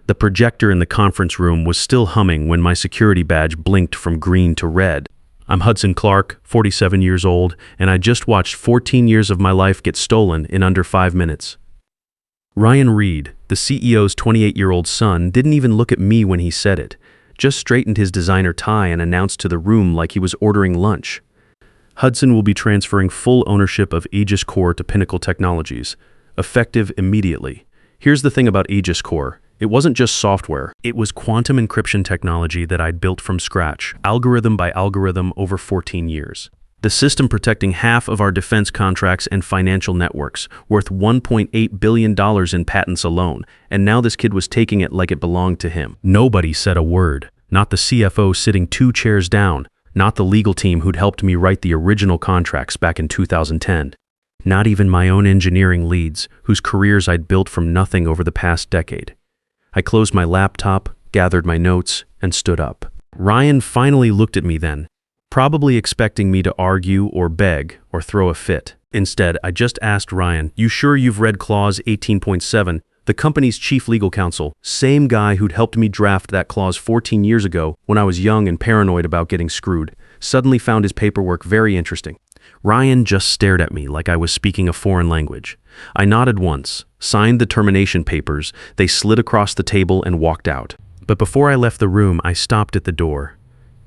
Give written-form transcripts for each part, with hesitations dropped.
The projector in the conference room was still humming when my security badge blinked from green to red. I'm Hudson Clark, 47 years old, and I just watched 14 years of my life get stolen in under 5 minutes. Ryan Reed, the CEO's 28-year-old son, didn't even look at me when he said it, just straightened his designer tie and announced to the room like he was ordering lunch. Hudson will be transferring full ownership of Aegis Core to Pinnacle Technologies, effective immediately. Here's the thing about Aegis Core. It wasn't just software. It was quantum encryption technology that I'd built from scratch, algorithm by algorithm over 14 years. The system protecting half of our defense contracts and financial networks, worth $1.8 billion in patents alone, and now this kid was taking it like it belonged to him. Nobody said a word. Not the CFO sitting 2 chairs down. Not the legal team who'd helped me write the original contracts back in 2010. Not even my own engineering leads, whose careers I'd built from nothing over the past decade. I closed my laptop, gathered my notes, and stood up. Ryan finally looked at me then, probably expecting me to argue or beg or throw a fit. Instead, I just asked Ryan, "You sure you've read Clause 18.7, the company's chief legal counsel, same guy who'd helped me draft that clause 14 years ago when I was young and paranoid about getting screwed, suddenly found his paperwork very interesting." Ryan just stared at me like I was speaking a foreign language. I nodded once, signed the termination papers, they slid across the table and walked out. But before I left the room, I stopped at the door.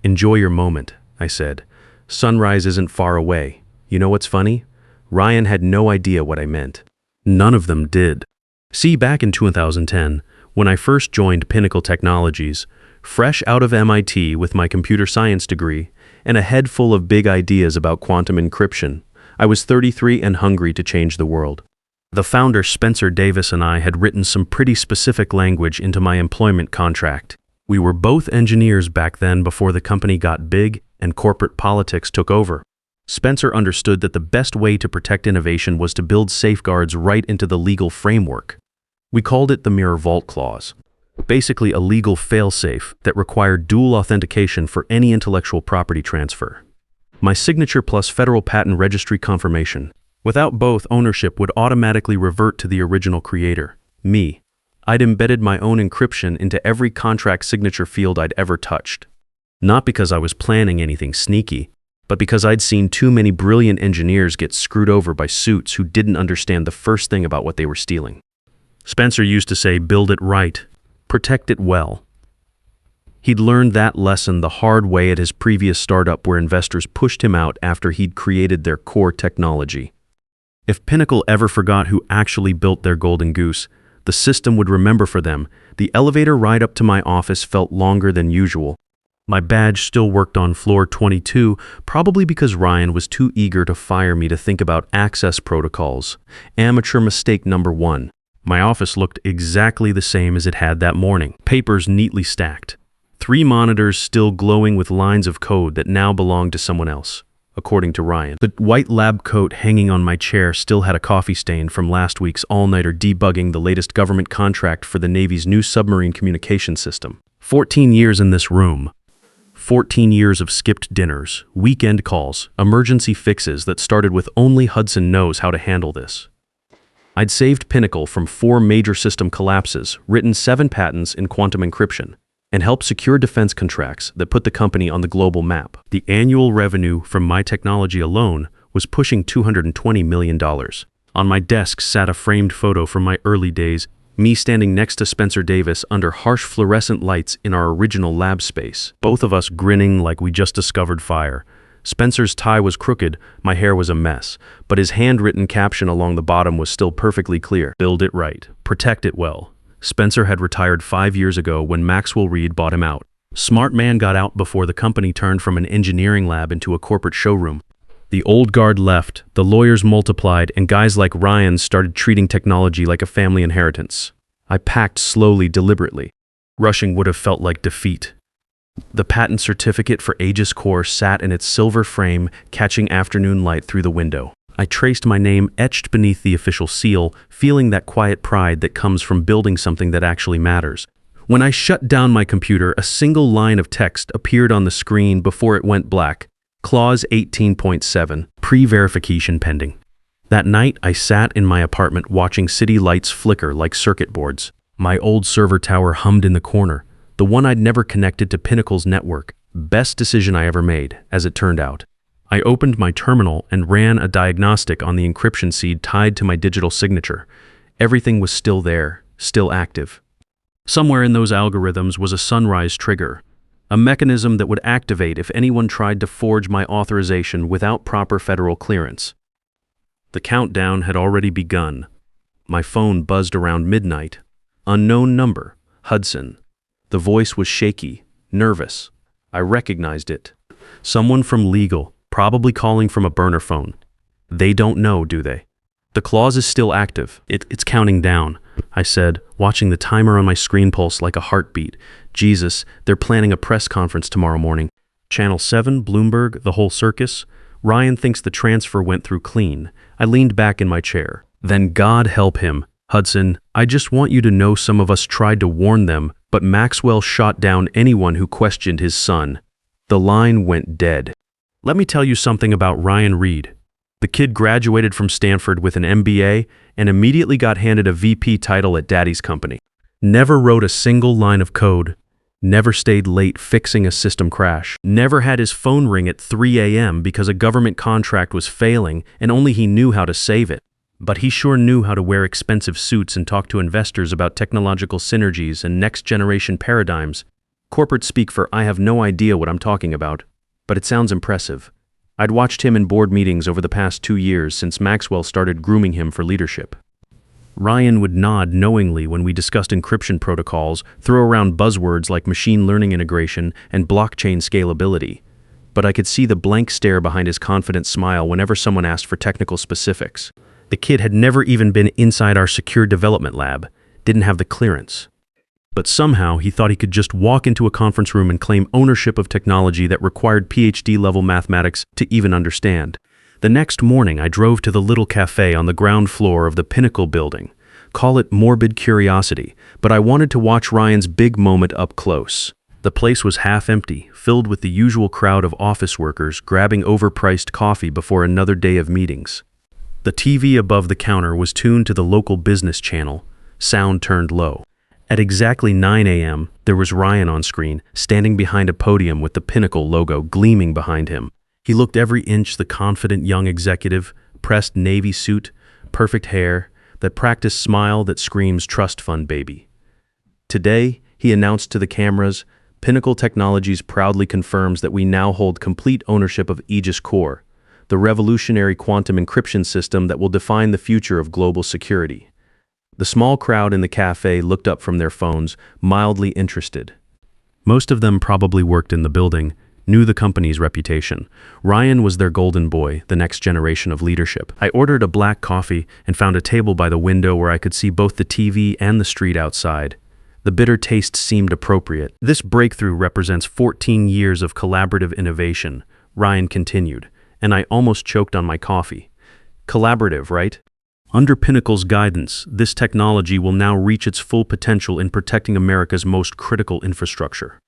"Enjoy your moment," I said. "Sunrise isn't far away." You know what's funny? Ryan had no idea what I meant. None of them did. See, back in 2010, when I first joined Pinnacle Technologies, fresh out of MIT with my computer science degree, and a head full of big ideas about quantum encryption, I was 33 and hungry to change the world. The founder, Spencer Davis, and I had written some pretty specific language into my employment contract. We were both engineers back then before the company got big and corporate politics took over. Spencer understood that the best way to protect innovation was to build safeguards right into the legal framework. We called it the Mirror Vault Clause. Basically a legal failsafe that required dual authentication for any intellectual property transfer. My signature plus federal patent registry confirmation. Without both, ownership would automatically revert to the original creator, me. I'd embedded my own encryption into every contract signature field I'd ever touched. Not because I was planning anything sneaky, but because I'd seen too many brilliant engineers get screwed over by suits who didn't understand the first thing about what they were stealing. Spencer used to say, "Build it right. Protect it well." He'd learned that lesson the hard way at his previous startup where investors pushed him out after he'd created their core technology. If Pinnacle ever forgot who actually built their golden goose, the system would remember for them. The elevator ride up to my office felt longer than usual. My badge still worked on floor 22, probably because Ryan was too eager to fire me to think about access protocols. Amateur mistake number 1. My office looked exactly the same as it had that morning. Papers neatly stacked. 3 monitors still glowing with lines of code that now belonged to someone else, according to Ryan. The white lab coat hanging on my chair still had a coffee stain from last week's all-nighter debugging the latest government contract for the Navy's new submarine communication system. 14 years in this room. 14 years of skipped dinners, weekend calls, emergency fixes that started with only Hudson knows how to handle this. I'd saved Pinnacle from 4 major system collapses, written 7 patents in quantum encryption, and helped secure defense contracts that put the company on the global map. The annual revenue from my technology alone was pushing $220 million. On my desk sat a framed photo from my early days, me standing next to Spencer Davis under harsh fluorescent lights in our original lab space, both of us grinning like we just discovered fire. Spencer's tie was crooked, my hair was a mess, but his handwritten caption along the bottom was still perfectly clear. "Build it right. Protect it well." Spencer had retired 5 years ago when Maxwell bought him out. Smart man got out before the company turned from an engineering lab into a corporate showroom. The old guard left, the lawyers multiplied, and guys like Ryan started treating technology like a family inheritance. I packed slowly, deliberately. Rushing would have felt like defeat. The patent certificate for Aegis Core sat in its silver frame, catching afternoon light through the window. I traced my name etched beneath the official seal, feeling that quiet pride that comes from building something that actually matters. When I shut down my computer, a single line of text appeared on the screen before it went black. Clause 18.7, pre-verification pending. That night, I sat in my apartment watching city lights flicker like circuit boards. My old server tower hummed in the corner, the one I'd never connected to Pinnacle's network. Best decision I ever made, as it turned out. I opened my terminal and ran a diagnostic on the encryption seed tied to my digital signature. Everything was still there, still active. Somewhere in those algorithms was a sunrise trigger, a mechanism that would activate if anyone tried to forge my authorization without proper federal clearance. The countdown had already begun. My phone buzzed around midnight. Unknown number, Hudson. The voice was shaky, nervous. I recognized it. Someone from legal, probably calling from a burner phone. They don't know, do they? The clause is still active. It's counting down, I said, watching the timer on my screen pulse like a heartbeat. Jesus, they're planning a press conference tomorrow morning. Channel 7, Bloomberg, the whole circus. Ryan thinks the transfer went through clean. I leaned back in my chair. Then God help him. Hudson, I just want you to know some of us tried to warn them, but Maxwell shot down anyone who questioned his son. The line went dead. Let me tell you something about Ryan Reed. The kid graduated from Stanford with an MBA and immediately got handed a VP title at Daddy's company. Never wrote a single line of code. Never stayed late fixing a system crash. Never had his phone ring at 3 a.m. because a government contract was failing and only he knew how to save it. But he sure knew how to wear expensive suits and talk to investors about technological synergies and next-generation paradigms. Corporate speak for I have no idea what I'm talking about, but it sounds impressive. I'd watched him in board meetings over the past 2 years since Maxwell started grooming him for leadership. Ryan would nod knowingly when we discussed encryption protocols, throw around buzzwords like machine learning integration and blockchain scalability. But I could see the blank stare behind his confident smile whenever someone asked for technical specifics. The kid had never even been inside our secure development lab, didn't have the clearance. But somehow he thought he could just walk into a conference room and claim ownership of technology that required PhD-level mathematics to even understand. The next morning, I drove to the little cafe on the ground floor of the Pinnacle building. Call it morbid curiosity, but I wanted to watch Ryan's big moment up close. The place was half empty, filled with the usual crowd of office workers grabbing overpriced coffee before another day of meetings. The TV above the counter was tuned to the local business channel, sound turned low. At exactly 9 a.m., there was Ryan on screen, standing behind a podium with the Pinnacle logo gleaming behind him. He looked every inch the confident young executive, pressed navy suit, perfect hair, that practiced smile that screams trust fund baby. Today, he announced to the cameras, Pinnacle Technologies proudly confirms that we now hold complete ownership of Aegis Core, the revolutionary quantum encryption system that will define the future of global security. The small crowd in the cafe looked up from their phones, mildly interested. Most of them probably worked in the building, knew the company's reputation. Ryan was their golden boy, the next generation of leadership. I ordered a black coffee and found a table by the window where I could see both the TV and the street outside. The bitter taste seemed appropriate. This breakthrough represents 14 years of collaborative innovation, Ryan continued, and I almost choked on my coffee. Collaborative, right? Under Pinnacle's guidance, this technology will now reach its full potential in protecting America's most critical infrastructure.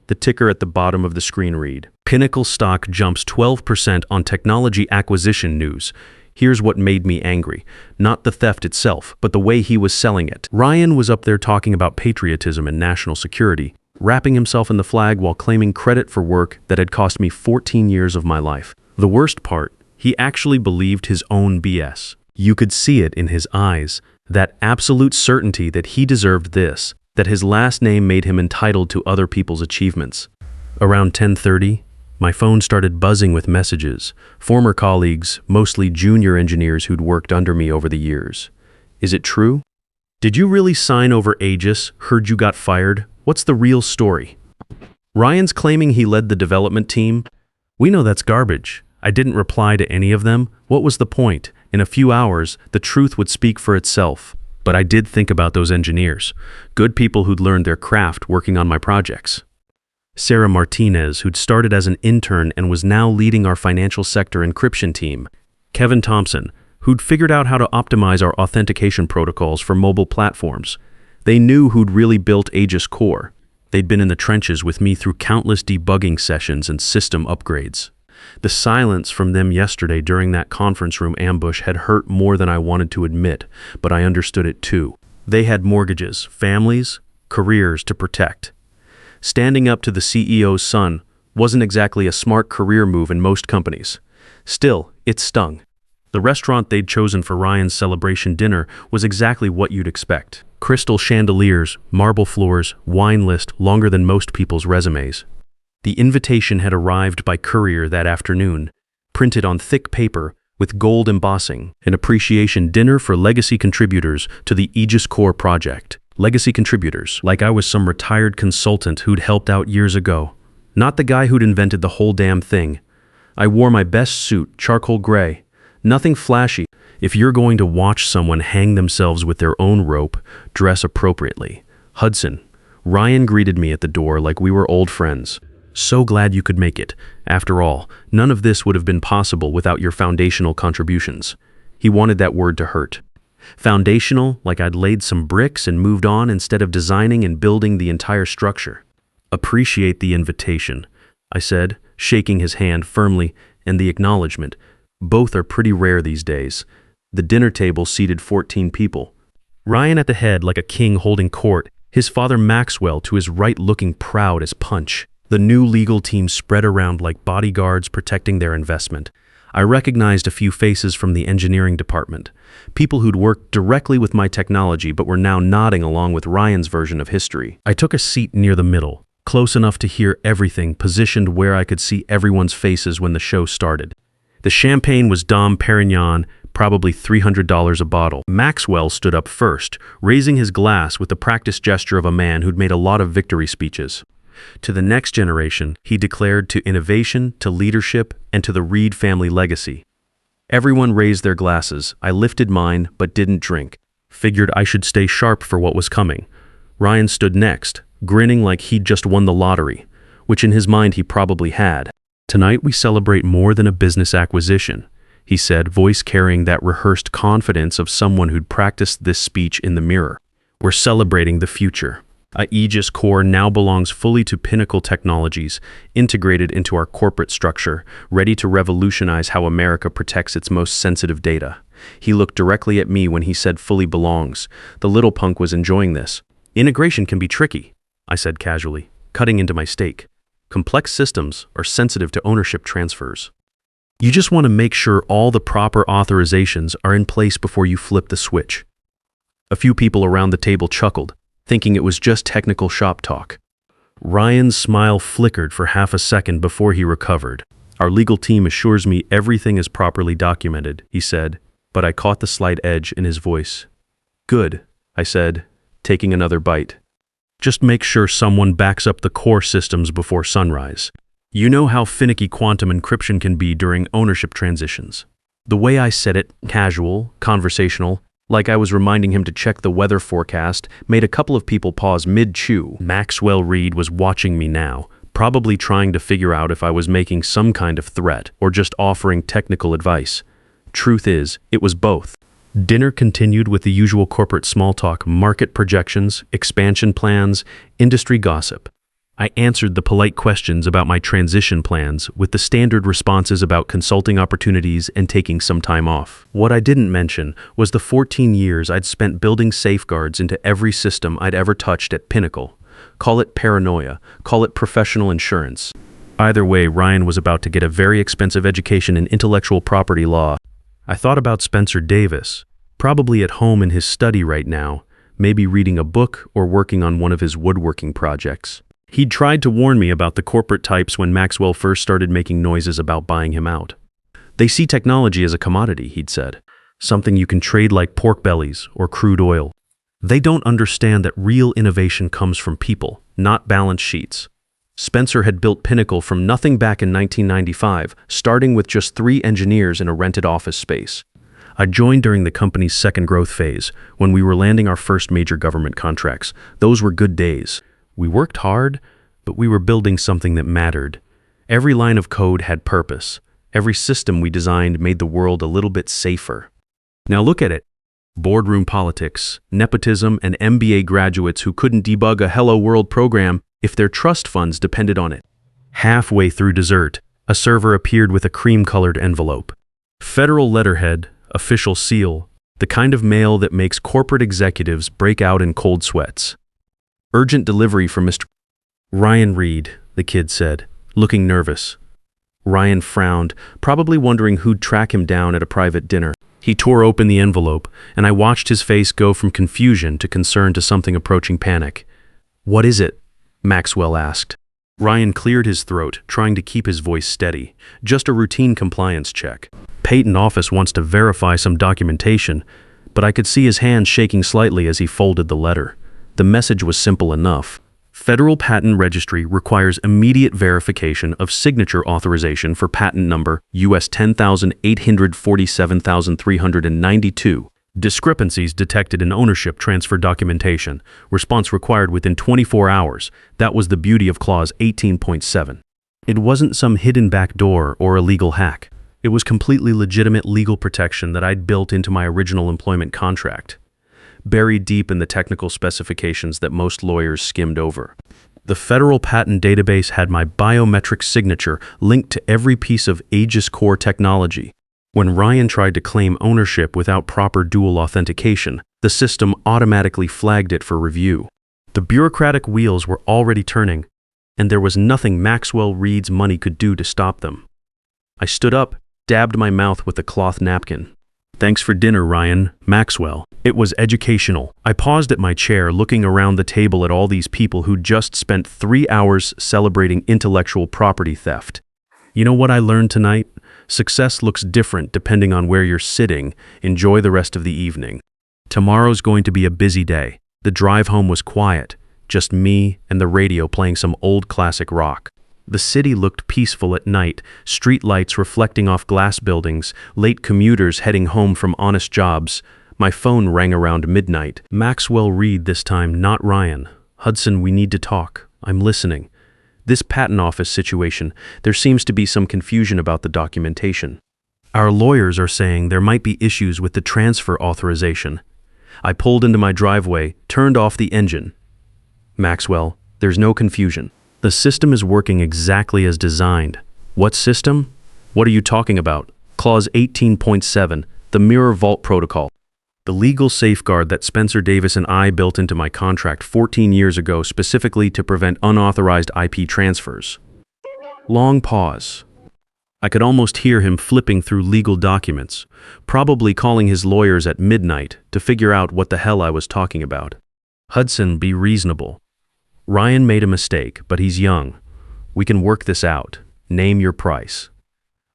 The ticker at the bottom of the screen read, Pinnacle stock jumps 12% on technology acquisition news. Here's what made me angry. Not the theft itself, but the way he was selling it. Ryan was up there talking about patriotism and national security, wrapping himself in the flag while claiming credit for work that had cost me 14 years of my life. The worst part, he actually believed his own BS. You could see it in his eyes, that absolute certainty that he deserved this, that his last name made him entitled to other people's achievements. Around 10:30, my phone started buzzing with messages, former colleagues, mostly junior engineers who'd worked under me over the years. Is it true? Did you really sign over Aegis? Heard you got fired? What's the real story? Ryan's claiming he led the development team. We know that's garbage. I didn't reply to any of them. What was the point? In a few hours, the truth would speak for itself. But I did think about those engineers, good people who'd learned their craft working on my projects. Sarah Martinez, who'd started as an intern and was now leading our financial sector encryption team. Kevin Thompson, who'd figured out how to optimize our authentication protocols for mobile platforms. They knew who'd really built Aegis Core. They'd been in the trenches with me through countless debugging sessions and system upgrades. The silence from them yesterday during that conference room ambush had hurt more than I wanted to admit, but I understood it too. They had mortgages, families, careers to protect. Standing up to the CEO's son wasn't exactly a smart career move in most companies. Still, it stung. The restaurant they'd chosen for Ryan's celebration dinner was exactly what you'd expect. Crystal chandeliers, marble floors, wine list longer than most people's resumes. The invitation had arrived by courier that afternoon, printed on thick paper with gold embossing, an appreciation dinner for legacy contributors to the Aegis Core project. Legacy contributors, like I was some retired consultant who'd helped out years ago. Not the guy who'd invented the whole damn thing. I wore my best suit, charcoal gray. Nothing flashy. If you're going to watch someone hang themselves with their own rope, dress appropriately. Hudson. Ryan greeted me at the door like we were old friends. So glad you could make it. After all, none of this would have been possible without your foundational contributions. He wanted that word to hurt. Foundational, like I'd laid some bricks and moved on instead of designing and building the entire structure. Appreciate the invitation, I said, shaking his hand firmly, and the acknowledgement. Both are pretty rare these days. The dinner table seated 14 people. Ryan at the head like a king holding court, his father Maxwell to his right looking proud as punch. The new legal team spread around like bodyguards protecting their investment. I recognized a few faces from the engineering department, people who'd worked directly with my technology but were now nodding along with Ryan's version of history. I took a seat near the middle, close enough to hear everything, positioned where I could see everyone's faces when the show started. The champagne was Dom Perignon, probably $300 a bottle. Maxwell stood up first, raising his glass with the practiced gesture of a man who'd made a lot of victory speeches. To the next generation, he declared, to innovation, to leadership, and to the Reed family legacy. Everyone raised their glasses. I lifted mine, but didn't drink. Figured I should stay sharp for what was coming. Ryan stood next, grinning like he'd just won the lottery, which in his mind he probably had. Tonight we celebrate more than a business acquisition, he said, voice carrying that rehearsed confidence of someone who'd practiced this speech in the mirror. We're celebrating the future. Aegis Core now belongs fully to Pinnacle Technologies, integrated into our corporate structure, ready to revolutionize how America protects its most sensitive data. He looked directly at me when he said fully belongs. The little punk was enjoying this. Integration can be tricky, I said casually, cutting into my steak. Complex systems are sensitive to ownership transfers. You just want to make sure all the proper authorizations are in place before you flip the switch. A few people around the table chuckled, thinking it was just technical shop talk. Ryan's smile flickered for half a second before he recovered. Our legal team assures me everything is properly documented, he said, but I caught the slight edge in his voice. Good, I said, taking another bite. Just make sure someone backs up the core systems before sunrise. You know how finicky quantum encryption can be during ownership transitions. The way I said it, casual, conversational, like I was reminding him to check the weather forecast, made a couple of people pause mid-chew. Maxwell Reed was watching me now, probably trying to figure out if I was making some kind of threat or just offering technical advice. Truth is, it was both. Dinner continued with the usual corporate small talk, market projections, expansion plans, industry gossip. I answered the polite questions about my transition plans with the standard responses about consulting opportunities and taking some time off. What I didn't mention was the 14 years I'd spent building safeguards into every system I'd ever touched at Pinnacle. Call it paranoia, call it professional insurance. Either way, Ryan was about to get a very expensive education in intellectual property law. I thought about Spencer Davis, probably at home in his study right now, maybe reading a book or working on one of his woodworking projects. He'd tried to warn me about the corporate types when Maxwell first started making noises about buying him out. They see technology as a commodity, he'd said, something you can trade like pork bellies or crude oil. They don't understand that real innovation comes from people, not balance sheets. Spencer had built Pinnacle from nothing back in 1995, starting with just 3 engineers in a rented office space. I joined during the company's second growth phase, when we were landing our first major government contracts. Those were good days. We worked hard, but we were building something that mattered. Every line of code had purpose. Every system we designed made the world a little bit safer. Now look at it. Boardroom politics, nepotism, and MBA graduates who couldn't debug a Hello World program if their trust funds depended on it. Halfway through dessert, a server appeared with a cream-colored envelope. Federal letterhead, official seal, The kind of mail that makes corporate executives break out in cold sweats. Urgent delivery for Mr. Ryan Reed, the kid said, looking nervous. Ryan frowned, probably wondering who'd track him down at a private dinner. He tore open the envelope, and I watched his face go from confusion to concern to something approaching panic. "What is it?" Maxwell asked. Ryan cleared his throat, trying to keep his voice steady. "Just a routine compliance check. Patent Office wants to verify some documentation," but I could see his hand shaking slightly as he folded the letter. The message was simple enough. Federal Patent Registry requires immediate verification of signature authorization for patent number US 10,847,392. Discrepancies detected in ownership transfer documentation. Response required within 24 hours. That was the beauty of Clause 18.7. It wasn't some hidden backdoor or illegal hack. It was completely legitimate legal protection that I'd built into my original employment contract, buried deep in the technical specifications that most lawyers skimmed over. The federal patent database had my biometric signature linked to every piece of Aegis Core technology. When Ryan tried to claim ownership without proper dual authentication, the system automatically flagged it for review. The bureaucratic wheels were already turning, and there was nothing Maxwell Reed's money could do to stop them. I stood up, dabbed my mouth with a cloth napkin. "Thanks for dinner, Ryan." Maxwell. It was educational. I paused at my chair, looking around the table at all these people who'd just spent 3 hours celebrating intellectual property theft. "You know what I learned tonight? Success looks different depending on where you're sitting. Enjoy the rest of the evening. Tomorrow's going to be a busy day." The drive home was quiet, just me and the radio playing some old classic rock. The city looked peaceful at night, street lights reflecting off glass buildings, late commuters heading home from honest jobs. My phone rang around midnight. Maxwell Reed this time, not Ryan. "Hudson, we need to talk. I'm listening. This patent office situation, there seems to be some confusion about the documentation. Our lawyers are saying there might be issues with the transfer authorization." I pulled into my driveway, turned off the engine. "Maxwell, there's no confusion. The system is working exactly as designed." "What system? What are you talking about?" "Clause 18.7, the Mirror Vault Protocol. The legal safeguard that Spencer Davis and I built into my contract 14 years ago specifically to prevent unauthorized IP transfers." Long pause. I could almost hear him flipping through legal documents, probably calling his lawyers at midnight to figure out what the hell I was talking about. "Hudson, be reasonable. Ryan made a mistake, but he's young. We can work this out. Name your price."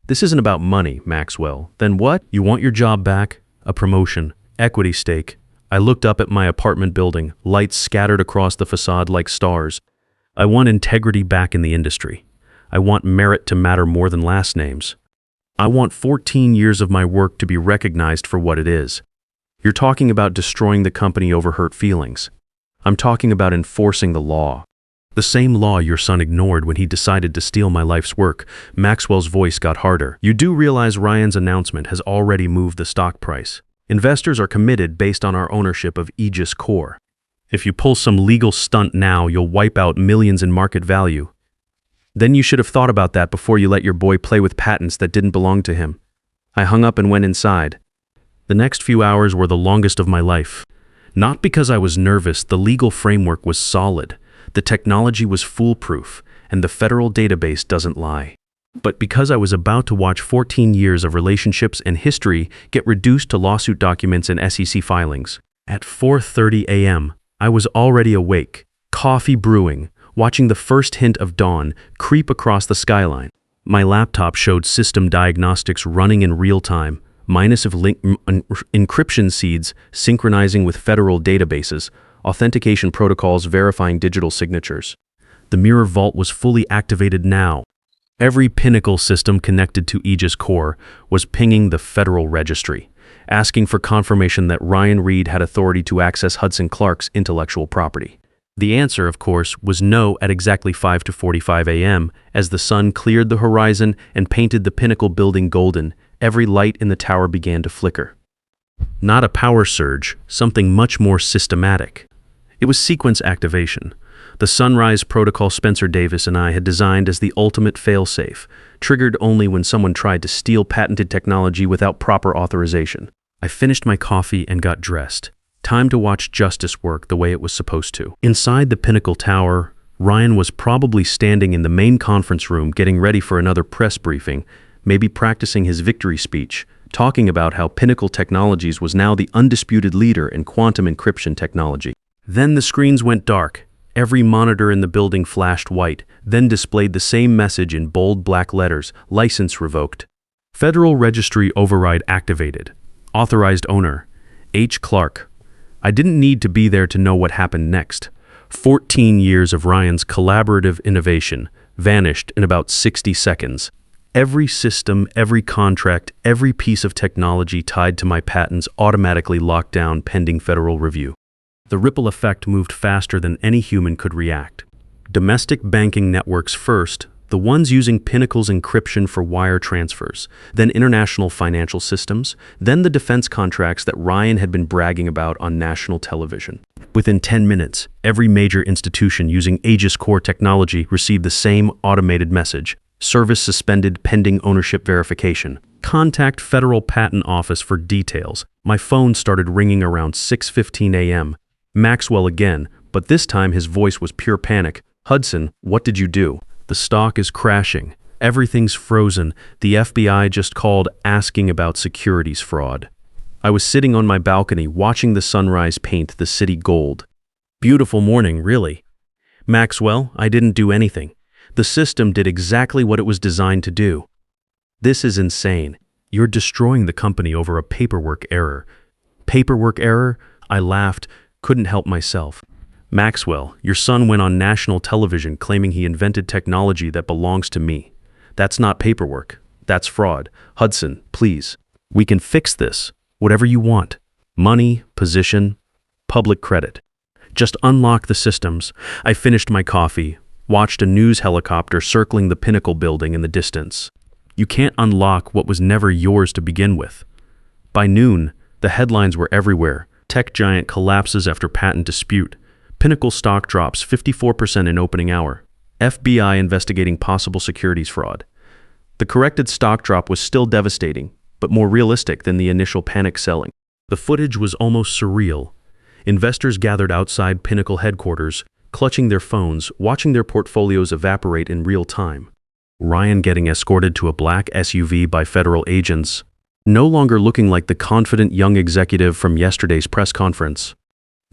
"This isn't about money, Maxwell." "Then what? You want your job back? A promotion? Equity stake?" I looked up at my apartment building, lights scattered across the facade like stars. "I want integrity back in the industry. I want merit to matter more than last names. I want 14 years of my work to be recognized for what it is." "You're talking about destroying the company over hurt feelings. I'm talking about enforcing the law. The same law your son ignored when he decided to steal my life's work." Maxwell's voice got harder. "You do realize Ryan's announcement has already moved the stock price. Investors are committed based on our ownership of Aegis Core. If you pull some legal stunt now, you'll wipe out millions in market value. Then you should have thought about that before you let your boy play with patents that didn't belong to him." I hung up and went inside. The next few hours were the longest of my life. Not because I was nervous, the legal framework was solid, the technology was foolproof, and the federal database doesn't lie. But because I was about to watch 14 years of relationships and history get reduced to lawsuit documents and SEC filings. At 4:30 a.m., I was already awake, coffee brewing, watching the first hint of dawn creep across the skyline. My laptop showed system diagnostics running in real time, minus of encryption seeds synchronizing with federal databases, authentication protocols verifying digital signatures. The Mirror Vault was fully activated now. Every Pinnacle system connected to Aegis Core was pinging the federal registry, asking for confirmation that Ryan Reed had authority to access Hudson Clark's intellectual property. The answer, of course, was no at exactly 5:45 a.m. As the sun cleared the horizon and painted the Pinnacle building golden, every light in the tower began to flicker. Not a power surge, something much more systematic. It was sequence activation. The Sunrise Protocol Spencer Davis and I had designed as the ultimate failsafe, triggered only when someone tried to steal patented technology without proper authorization. I finished my coffee and got dressed. Time to watch justice work the way it was supposed to. Inside the Pinnacle Tower, Ryan was probably standing in the main conference room getting ready for another press briefing, maybe practicing his victory speech, talking about how Pinnacle Technologies was now the undisputed leader in quantum encryption technology. Then the screens went dark. Every monitor in the building flashed white, then displayed the same message in bold black letters: license revoked. Federal Registry override activated. Authorized owner, H. Clark. I didn't need to be there to know what happened next. 14 years of Ryan's collaborative innovation vanished in about 60 seconds. Every system, every contract, every piece of technology tied to my patents automatically locked down pending federal review. The ripple effect moved faster than any human could react. Domestic banking networks first, the ones using Pinnacle's encryption for wire transfers, then international financial systems, then the defense contracts that Ryan had been bragging about on national television. Within 10 minutes, every major institution using Aegis Core technology received the same automated message: service suspended pending ownership verification. Contact Federal Patent Office for details. My phone started ringing around 6:15 a.m. Maxwell again, but this time his voice was pure panic. Hudson, what did you do? The stock is crashing. Everything's frozen. The FBI just called asking about securities fraud. I was sitting on my balcony watching the sunrise paint the city gold. Beautiful morning, really. Maxwell, I didn't do anything. The system did exactly what it was designed to do. This is insane. You're destroying the company over a paperwork error. Paperwork error? I laughed, couldn't help myself. Maxwell, your son went on national television claiming he invented technology that belongs to me. That's not paperwork. That's fraud. Hudson, please. We can fix this. Whatever you want. Money, position, public credit. Just unlock the systems. I finished my coffee, watched a news helicopter circling the Pinnacle building in the distance. You can't unlock what was never yours to begin with. By noon, the headlines were everywhere. Tech giant collapses after patent dispute. Pinnacle stock drops 54% in opening hour. FBI investigating possible securities fraud. The corrected stock drop was still devastating, but more realistic than the initial panic selling. The footage was almost surreal. Investors gathered outside Pinnacle headquarters, clutching their phones, watching their portfolios evaporate in real time. Ryan getting escorted to a black SUV by federal agents, no longer looking like the confident young executive from yesterday's press conference.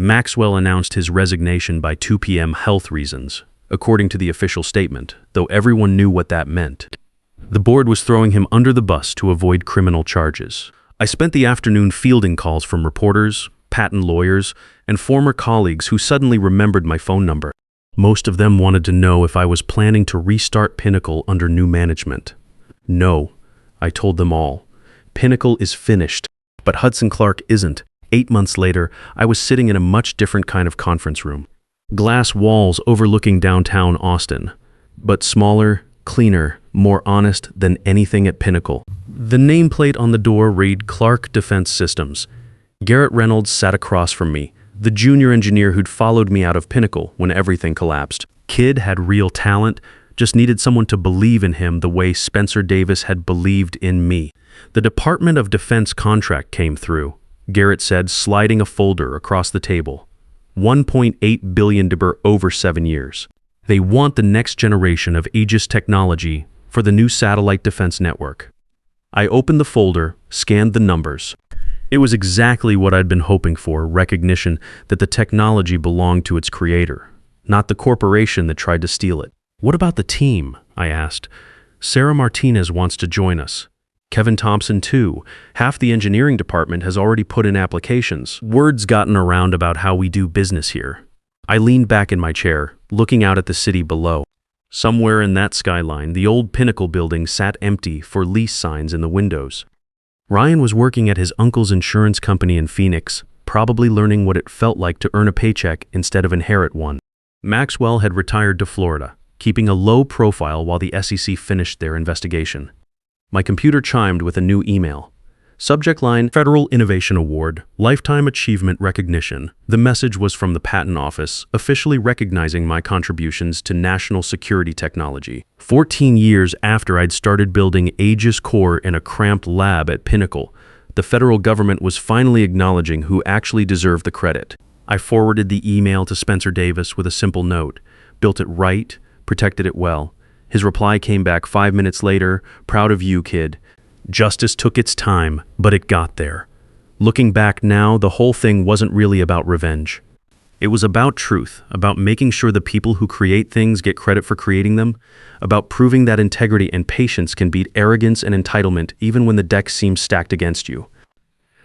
Maxwell announced his resignation by 2 p.m. health reasons, according to the official statement, though everyone knew what that meant. The board was throwing him under the bus to avoid criminal charges. I spent the afternoon fielding calls from reporters, patent lawyers, and former colleagues who suddenly remembered my phone number. Most of them wanted to know if I was planning to restart Pinnacle under new management. No, I told them all. Pinnacle is finished, but Hudson Clark isn't. 8 months later, I was sitting in a much different kind of conference room. Glass walls overlooking downtown Austin, but smaller, cleaner, more honest than anything at Pinnacle. The nameplate on the door read Clark Defense Systems. Garrett Reynolds sat across from me, the junior engineer who'd followed me out of Pinnacle when everything collapsed. Kid had real talent, just needed someone to believe in him the way Spencer Davis had believed in me. The Department of Defense contract came through, Garrett said, sliding a folder across the table. $1.8 billion over 7 years. They want the next generation of Aegis technology for the new satellite defense network. I opened the folder, scanned the numbers. It was exactly what I'd been hoping for, recognition that the technology belonged to its creator, not the corporation that tried to steal it. What about the team? I asked. Sarah Martinez wants to join us. Kevin Thompson, too. Half the engineering department has already put in applications. Word's gotten around about how we do business here. I leaned back in my chair, looking out at the city below. Somewhere in that skyline, the old Pinnacle building sat empty for lease signs in the windows. Ryan was working at his uncle's insurance company in Phoenix, probably learning what it felt like to earn a paycheck instead of inherit one. Maxwell had retired to Florida, keeping a low profile while the SEC finished their investigation. My computer chimed with a new email. Subject line, Federal Innovation Award, Lifetime Achievement Recognition. The message was from the Patent Office, officially recognizing my contributions to national security technology. 14 years after I'd started building Aegis Core in a cramped lab at Pinnacle, The federal government was finally acknowledging who actually deserved the credit. I forwarded the email to Spencer Davis with a simple note. Built it right, protected it well. His reply came back 5 minutes later. Proud of you, kid. Justice took its time, but it got there. Looking back now, the whole thing wasn't really about revenge. It was about truth, about making sure the people who create things get credit for creating them, about proving that integrity and patience can beat arrogance and entitlement even when the deck seems stacked against you.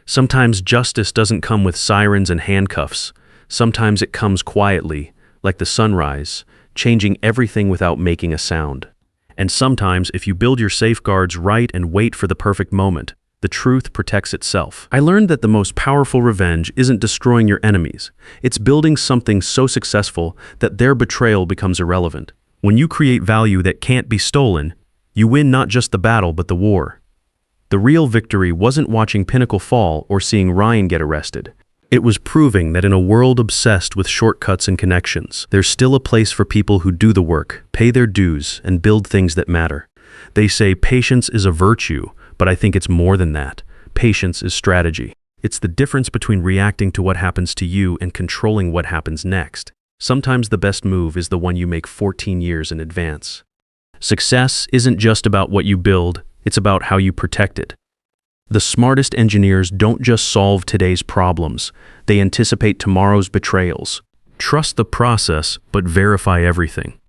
Sometimes justice doesn't come with sirens and handcuffs. Sometimes it comes quietly, like the sunrise, changing everything without making a sound. And sometimes, if you build your safeguards right and wait for the perfect moment, the truth protects itself. I learned that the most powerful revenge isn't destroying your enemies. It's building something so successful that their betrayal becomes irrelevant. When you create value that can't be stolen, you win not just the battle but the war. The real victory wasn't watching Pinnacle fall or seeing Ryan get arrested. It was proving that in a world obsessed with shortcuts and connections, there's still a place for people who do the work, pay their dues, and build things that matter. They say patience is a virtue, but I think it's more than that. Patience is strategy. It's the difference between reacting to what happens to you and controlling what happens next. Sometimes the best move is the one you make 14 years in advance. Success isn't just about what you build, it's about how you protect it. The smartest engineers don't just solve today's problems, they anticipate tomorrow's betrayals. Trust the process, but verify everything.